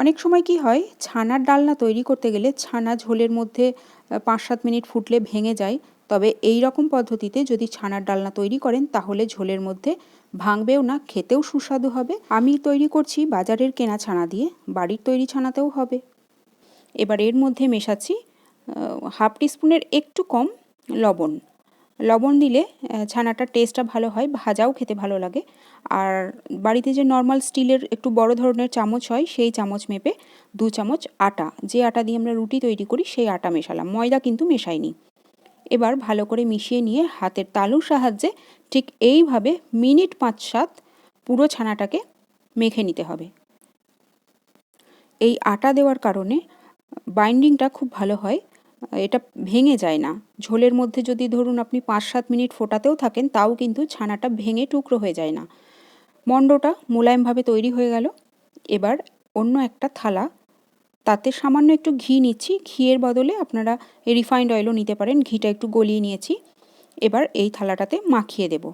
অনেক সময় কি হয়, ছানার ডালনা তৈরি করতে গেলে ছানা ঝোলের মধ্যে ৫-৭ মিনিট ফুটলে ভেঙে যায়। তবে এই রকম পদ্ধতিতে যদি ছানার ডালনা তৈরি করেন তাহলে ঝোলের মধ্যে ভাঙবেও না, খেতেও সুস্বাদু হবে। আমি তৈরি করছি বাজারের কেনা ছানা দিয়ে, বাড়ির তৈরি ছানাতেও হবে। এবার এর মধ্যে মেশাচ্ছি হাফ টিস্পুনের একটু কম লবণ। লবণ দিলে ছানাটার টেস্টটা ভালো হয়, ভাজাও খেতে ভালো লাগে। আর বাড়িতে যে নর্মাল স্টিলের একটু বড় ধরনের চামচ হয়, সেই চামচ মেপে 2 চামচ আটা, যে আটা দিয়ে আমরা রুটি তৈরি করি সেই আটা মেশালাম, ময়দা কিন্তু মেশাইনি। এবার ভালো করে মিশিয়ে নিয়ে হাতের তালুর সাহায্যে ঠিক এইভাবে মিনিট 5-7 পুরো ছানাটাকে মেখে নিতে হবে। এই আটা দেওয়ার কারণে বাইন্ডিংটা খুব ভালো হয়, এটা ভেঙে যায় না। ঝোলের মধ্যে যদি ধরুন আপনি 5-7 মিনিট ফোটাতেও থাকেন, তাও কিন্তু ছানাটা ভেঙে টুকরো হয়ে যায় না। মণ্ডটা মোলায়েমভাবে তৈরি হয়ে গেল। এবার অন্য একটা থালা, তাতে সামান্য একটু ঘি নিচ্ছি, ঘিয়ের বদলে আপনারা রিফাইন্ড অয়েলও নিতে পারেন, ঘিটা একটু গলিয়ে নিয়েছি। এবার এই থালাটাতে মাখিয়ে দেব।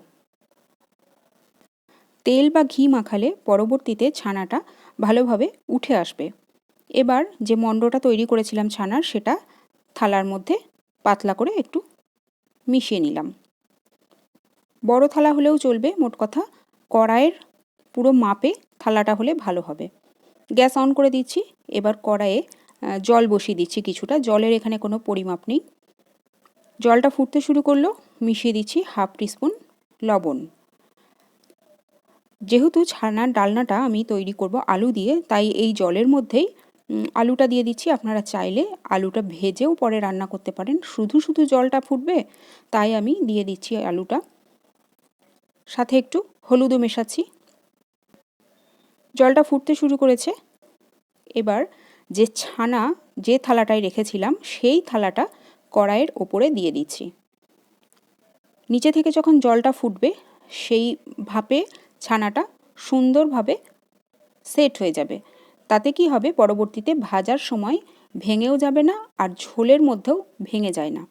তেল বা ঘি মাখালে পরবর্তীতে ছানাটা ভালোভাবে উঠে আসবে। এবার যে মণ্ডটা তৈরি করেছিলাম ছানার, সেটা থালার মধ্যে পাতলা করে একটু মিশিয়ে নিলাম। বড় থালা হলেও চলবে, মোট কথা কড়াইয়ের পুরো মাপে থালাটা হলে ভালো হবে। গ্যাস অন করে দিচ্ছি। এবার কড়াইয়ে জল বসিয়ে দিচ্ছি কিছুটা, জলের এখানে কোনো পরিমাপ নেই। জলটা ফুটতে শুরু করলো, মিশিয়ে দিচ্ছি হাফ টিস্পুন লবণ। যেহেতু ছানার ডালনাটা আমি তৈরি করব আলু দিয়ে, তাই এই জলের মধ্যেই আলুটা দিয়ে দিচ্ছি। আপনারা চাইলে আলুটা ভেজেও পরে রান্না করতে পারেন, শুধু শুধু জলটা ফুটবে তাই আমি দিয়ে দিচ্ছি আলুটা। সাথে একটু হলুদও মেশাচ্ছি। জলটা ফুটতে শুরু করেছে। এবার যে ছানা যে থালাটায় রেখেছিলাম সেই থালাটা কড়াইয়ের ওপরে দিয়ে দিচ্ছি। নিচে থেকে যখন জলটা ফুটবে সেই ভাপে ছানাটা সুন্দরভাবে সেট হয়ে যাবে। তাতে কি হবে, পরবর্তীতে ভাজার সময় ভেঙেও যাবে না আর ঝোলের মধ্যেও ভেঙে যায় না।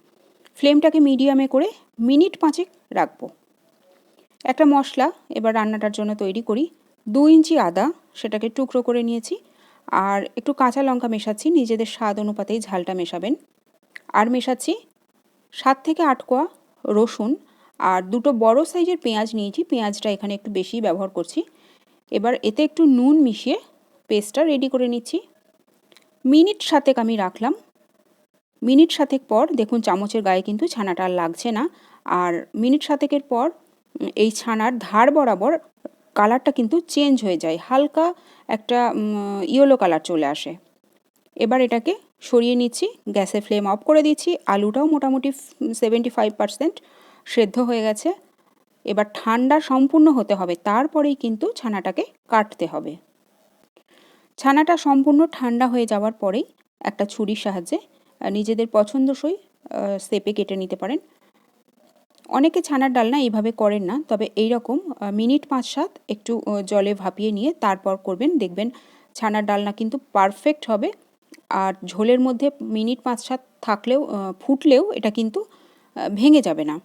ফ্লেমটাকে মিডিয়ামে করে মিনিট 5 রাখবো। একটা মশলা এবার রান্নাটার জন্য তৈরি করি। 2 ইঞ্চি আদা, সেটাকে টুকরো করে নিয়েছি। আর একটু কাঁচা লঙ্কা মেশাচ্ছি, নিজেদের স্বাদ অনুপাতেই ঝালটা মেশাবেন। আর মেশাচ্ছি 7 থেকে 8 কোয়া রসুন আর 2টো বড় সাইজের পেঁয়াজ নিয়েছি, পেঁয়াজটা এখানে একটু বেশি ব্যবহার করছি। এবার এতে একটু নুন মিশিয়ে পেস্টটা রেডি করে নিচ্ছি। মিনিট 7 আমি রাখলাম। মিনিট 7 পর দেখুন চামচের গায়ে কিন্তু ছানাটা আর লাগছে না। আর মিনিট 7 পর এই ছানার ধার বরাবর কালারটা কিন্তু চেঞ্জ হয়ে যায়, হালকা একটা ইয়েলো কালার চলে আসে। এবার এটাকে সরিয়ে নিচ্ছি, গ্যাসের ফ্লেম অফ করে দিচ্ছি। আলুটাও মোটামুটি 75% সেদ্ধ হয়ে গেছে। এবার ঠান্ডা সম্পূর্ণ হতে হবে, তারপরেই কিন্তু ছানাটাকে কাটতে হবে। ছানাটা সম্পূর্ণ ঠান্ডা হয়ে যাওয়ার পরেই একটা ছুরির সাহায্যে নিজেদের পছন্দসই শেপে কেটে নিতে পারেন। অনেকে ছানার ডালনা এইভাবে করেন না, তবে এই রকম মিনিট 5-7 একটু জলে ভাপিয়ে নিয়ে তারপর করবেন, দেখবেন ছানার ডালনা কিন্তু পারফেক্ট হবে। আর ঝোলের মধ্যে মিনিট 5-7 থাকলেও ফুটলেও এটা কিন্তু ভেঙে যাবে না।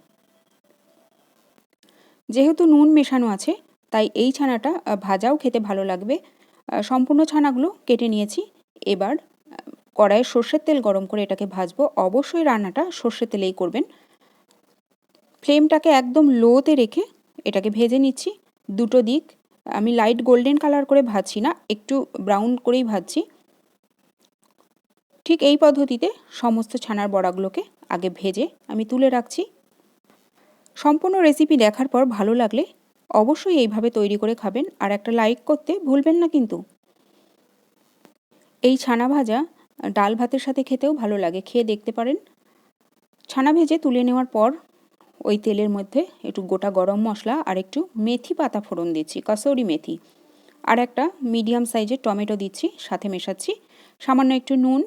যেহেতু নুন মেশানো আছে তাই এই ছানাটা ভাজাও খেতে ভালো লাগবে। সম্পূর্ণ ছানাগুলো কেটে নিয়েছি। এবার কড়াইয়ে সর্ষের তেল গরম করে এটাকে ভাজবো। অবশ্যই রান্নাটা সর্ষের তেলেই করবেন। ফ্লেমটাকে একদম লোতে রেখে এটাকে ভেজে নিচ্ছি। দুটো দিক আমি লাইট গোল্ডেন কালার করে ভাজছি না, একটু ব্রাউন করেই ভাজছি। ঠিক এই পদ্ধতিতে সমস্ত ছানার বড়াগুলোকে আগে ভেজে আমি তুলে রাখছি। সম্পূর্ণ রেসিপি দেখার পর ভালো লাগলে অবশ্যই এইভাবে তৈরি করে খাবেন, আর একটা লাইক করতে ভুলবেন না কিন্তু। এই ছানা ভাজা ডাল ভাতের সাথে খেতেও ভালো লাগে, খেয়ে দেখতে পারেন। ছানা ভেজে তুলে নেওয়ার পর ওই তেলের মধ্যে একটু গোটা গরম মশলা আর একটু মেথি পাতা ফোড়ন দিচ্ছি, কসৌরি মেথি। আর একটা মিডিয়াম সাইজের টমেটো দিচ্ছি, সাথে মেশাচ্ছি সামান্য একটু নুন।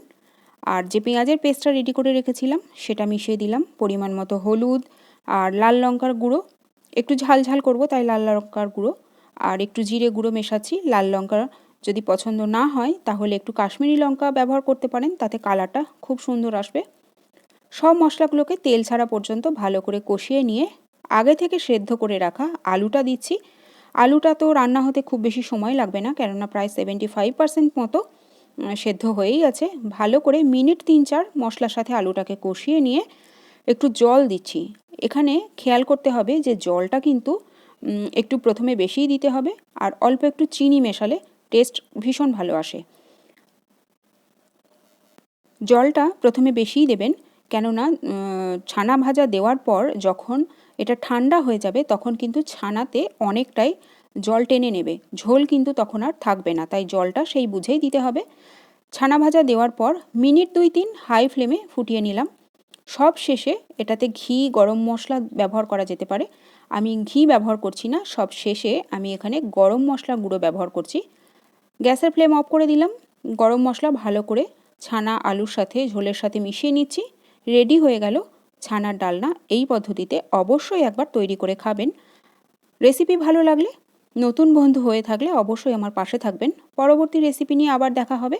আর যে পেঁয়াজের পেস্টটা রেডি করে রেখেছিলাম সেটা মিশিয়ে দিলাম, পরিমাণ মতো হলুদ আর লাল লঙ্কার গুঁড়ো, একটু ঝাল ঝাল করব তাই লাল লঙ্কার গুঁড়ো, আর একটু জিরে গুঁড়ো মেশাচ্ছি। লাল লঙ্কা যদি পছন্দ না হয় তাহলে একটু কাশ্মীরি লঙ্কা ব্যবহার করতে পারেন, তাতে কালারটা খুব সুন্দর আসবে। সব মশলাগুলোকে তেল ছাড়া পর্যন্ত ভালো করে কষিয়ে নিয়ে আগে থেকে সেদ্ধ করে রাখা আলুটা দিচ্ছি। আলুটা তো রান্না হতে খুব বেশি সময় লাগবে না, কেননা প্রায় 75% মতো সেদ্ধ হয়েই আছে। ভালো করে মিনিট 3-4 মশলার সাথে আলুটাকে কষিয়ে নিয়ে একটু জল দিচ্ছি। এখানে খেয়াল করতে হবে যে জলটা কিন্তু একটু প্রথমে বেশিই দিতে হবে, আর অল্প একটু চিনি মেশালে টেস্ট ভীষণ ভালো আসে। জলটা প্রথমে বেশিই দেবেন, কেননা ছানা ভাজা দেওয়ার পর যখন এটা ঠান্ডা হয়ে যাবে তখন কিন্তু ছানাতে অনেকটাই জল টেনে নেবে, ঝোল কিন্তু তখন আর থাকবে না, তাই জলটা সেই বুঝেই দিতে হবে। ছানা ভাজা দেওয়ার পর মিনিট 2-3 হাই ফ্লেমে ফুটিয়ে নিলাম। সব শেষে এটাতে ঘি, গরম মশলা ব্যবহার করা যেতে পারে। আমি ঘি ব্যবহার করছি না, সব শেষে আমি এখানে গরম মশলা গুঁড়ো ব্যবহার করছি। গ্যাসের ফ্লেম অফ করে দিলাম। গরম মশলা ভালো করে ছানা আলুর সাথে ঝোলের সাথে মিশিয়ে নিচ্ছি। রেডি হয়ে গেল ছানার ডালনা। এই পদ্ধতিতে অবশ্যই একবার তৈরি করে খাবেন। রেসিপি ভালো লাগলে, নতুন বন্ধু হয়ে থাকলে অবশ্যই আমার পাশে থাকবেন। পরবর্তী রেসিপি নিয়ে আবার দেখা হবে।